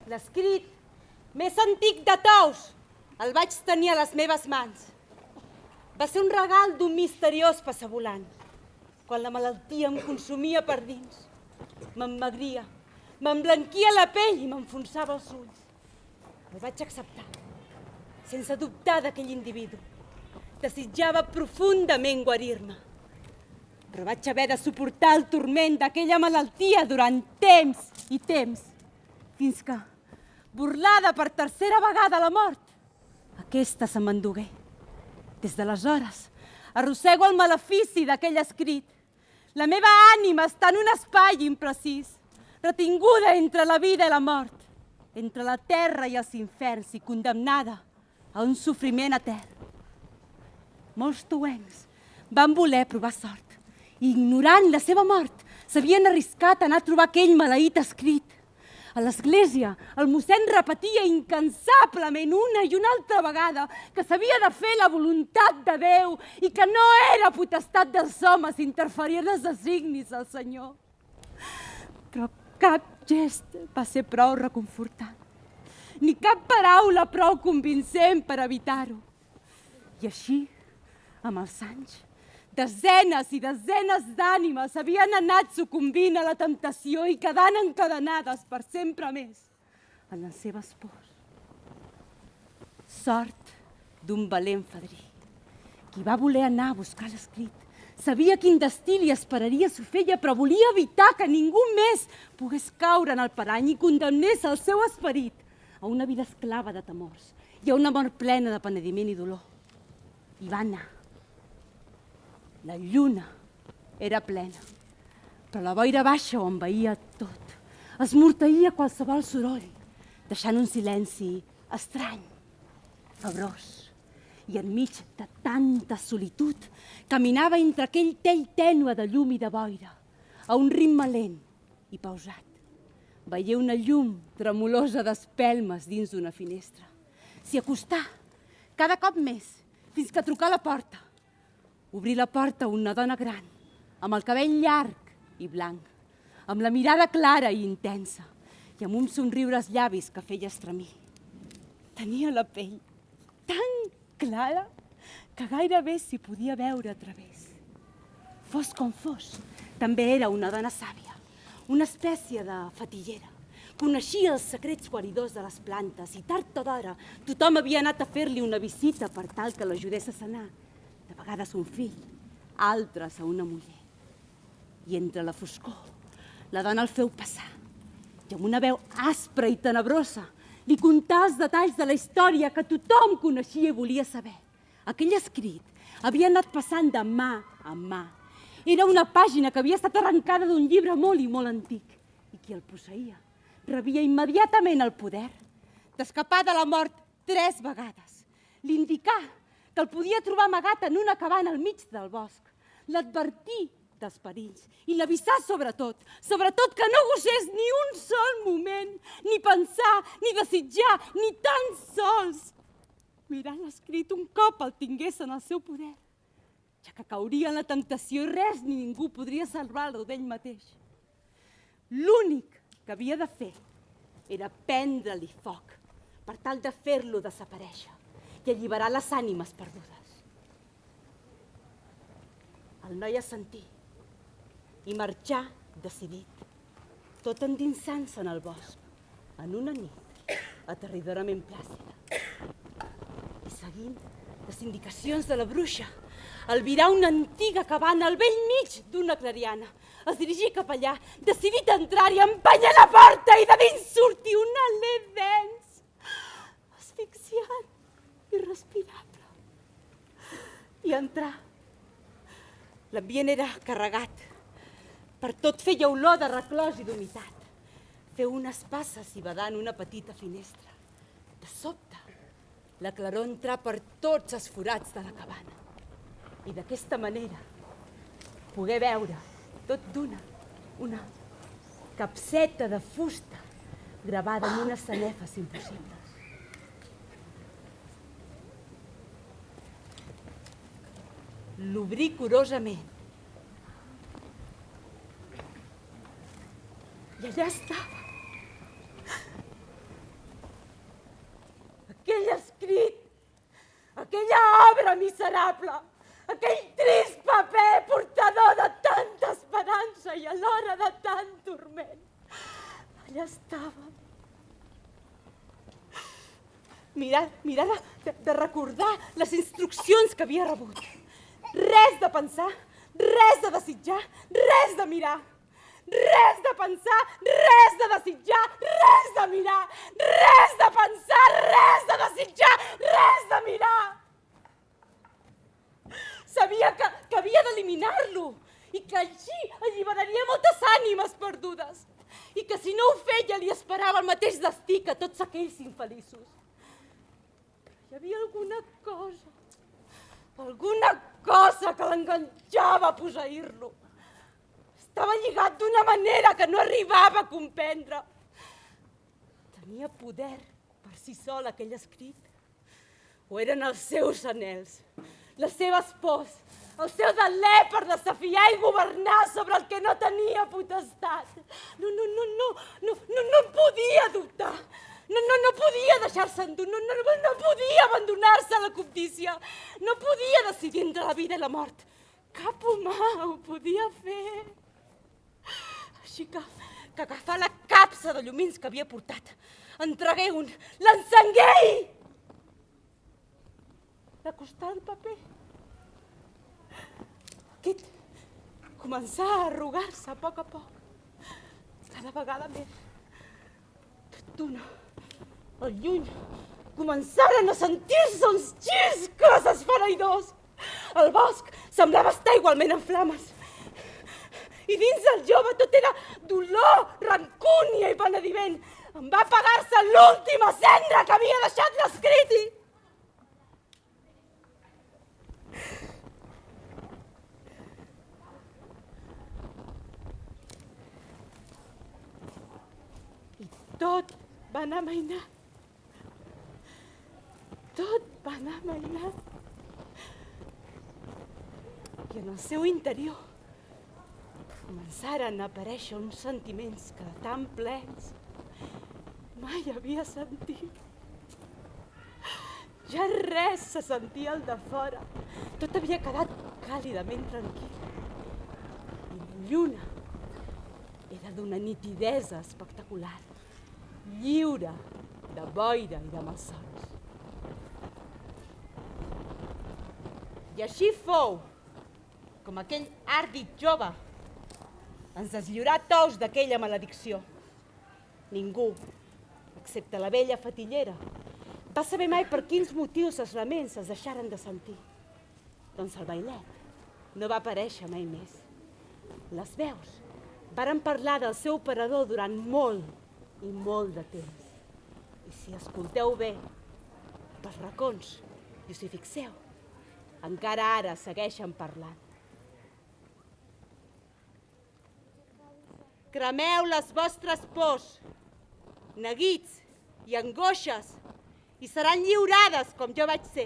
L'escrit més antic de tous el vaig tenir a les meves mans. Va ser un regal d'un misteriós passavolant. Quan la malaltia em consumia per dins, m'emmagria, m'emblanquia la pell i m'enfonsava els ulls. El vaig acceptar, sense dubtar d'aquell individu. Desitjava profundament guarir-me, però vaig haver de suportar el turment d'aquella malaltia durant temps i temps, fins que, burlada per tercera vegada la mort, aquesta se m'endugué. Des d'aleshores, arrossego el malefici d'aquell escrit. La meva ànima està en un espai imprecís, retinguda entre la vida i la mort, entre la terra i els inferns i condemnada a un sofriment etern. Molts tuencs van voler provar sort i, ignorant la seva mort, s'havien arriscat a anar a trobar aquell maleït escrit. A l'església, el mossèn repetia incansablement una i una altra vegada que s'havia de fer la voluntat de Déu i que no era potestat dels homes interferir en els designis del Senyor. Però cap gest va ser prou reconfortant, ni cap paraula prou convincent per evitar-ho. I així, amb els anys, desenes i desenes d'ànimes havien anat sucumbint a la temptació i quedant encadenades per sempre més en les seves pors. Sort d'un valent fadrí. Qui va voler anar a buscar l'escrit sabia quin destí li esperaria s'ho feia, però volia evitar que ningú més pogués caure en el parany i condemnés el seu esperit a una vida esclava de temors i a una mort plena de penediment i dolor. I va anar. La lluna era plena, però la boira baixa ho envaïa tot. Esmorteïa qualsevol soroll, deixant un silenci estrany, febrós. I enmig de tanta solitud, caminava entre aquell tell tènue de llum i de boira, a un ritme lent i pausat. Veié una llum tremolosa d'espelmes dins d'una finestra. S'hi acostà, cada cop més, fins que trucà a la porta. Obrí la porta a una dona gran, amb el cabell llarg i blanc, amb la mirada clara i intensa, i amb uns somriures llavis que feia estremir. Tenia la pell tan clara que gairebé s'hi podia veure a través. Fos com fos, també era una dona sàvia, una espècie de fatillera. Coneixia els secrets guaridors de les plantes i tard o d'hora tothom havia anat a fer-li una visita per tal que l'ajudés a sanar. De vegades un fill, altres a una muller. I entre la foscor, la dona el feu passar i amb una veu aspra i tenebrosa li contà els detalls de la història que tothom coneixia i volia saber. Aquell escrit havia anat passant de mà en mà. Era una pàgina que havia estat arrencada d'un llibre molt i molt antic i qui el posseïa rebia immediatament el poder d'escapar de la mort 3 vegades. L'indicà que el podia trobar amagat en una cabana al mig del bosc, l'advertir dels perills i l'avisar sobretot que no gosés ni un sol moment, ni pensar, ni desitjar, ni tan sols mirar l'escrit un cop el tingués en el seu poder, ja que cauria en la temptació i res ni ningú podria salvar-lo d'ell mateix. L'únic que havia de fer era prendre-li foc per tal de fer-lo desaparèixer i alliberar les ànimes perdudes. El noi assentí i marxà decidit, tot endinsant-se en el bosc, en una nit aterridorament plàcida. I seguint les indicacions de la bruixa, albirà una antiga cabana al bell mig d'una clariana. Es dirigí cap allà, decidit a entrar-hi, empenya la porta i de dins surti un alè dens, asfixiant, irrespirable. I entrà. L'ambient era carregat. Per tot feia olor de reclòs i d'humitat. Feu unes passes i badant una petita finestra. De sobte, la claror entrà per tots els forats de la cabana. I d'aquesta manera pogué veure, tot d'una, una capseta de fusta gravada en unes sanefes impossibles. L'obrí curosament. I allà estava, arbre miserable, aquell trist paper portador de tanta esperança i alhora de tant turment. Allà estava. Mirar de recordar les instruccions que havia rebut. Res de pensar, res de desitjar, res de mirar. Res de pensar, res de desitjar, res de mirar. Res de pensar, res de desitjar, res de mirar. Sabia que havia d'eliminar-lo i que així alliberaria moltes ànimes perdudes i que si no ho feia li esperava el mateix destí que tots aquells infeliços. Però hi havia alguna cosa que l'enganxava a posseir-lo. Estava lligat d'una manera que no arribava a comprendre. Tenia poder per si sol aquell escrit? O eren els seus anhels, les seves pors, el seu delè per desafiar i governar sobre el que no tenia potestat? No podia dubtar. No podia deixar-se endur, no podia abandonar-se a la cobdícia, no podia decidir entre la vida i la mort. Cap humà ho podia fer. Així que agafà la capsa de llumins que havia portat, en tragué un, l'encengué i d'acostar el paper. Aquest començà a arrugar-se a poc, cada vegada més. Tot d'una, al lluny, començaren a sentir-se uns xiscles esfereïdors. El bosc semblava estar igualment en flames. I dins del jove tot era dolor, rancúnia i penediment. Em va apagar-se l'última cendra que havia deixat l'escrit i... tot va anar amainat. Tot va anar amainat. I en el seu interior començaren a aparèixer uns sentiments que de tan plens mai havia sentit. Ja res se sentia al de fora. Tot havia quedat càlidament tranquil. I la lluna era d'una nitidesa espectacular, lliure de boira i de malsons. I així fou com aquell àrdid jove ens deslliurà tous d'aquella maledicció. Ningú, excepte la vella fatillera, va saber mai per quins motius els laments es deixaren de sentir. Doncs el bailet no va aparèixer mai més. Les veus varen parlar del seu parador durant molt i molt de temps. I si escolteu bé, pels racons i us hi fixeu, encara ara segueixen parlant. Cremeu les vostres pors, neguits i angoixes, i seran lliurades com jo vaig ser.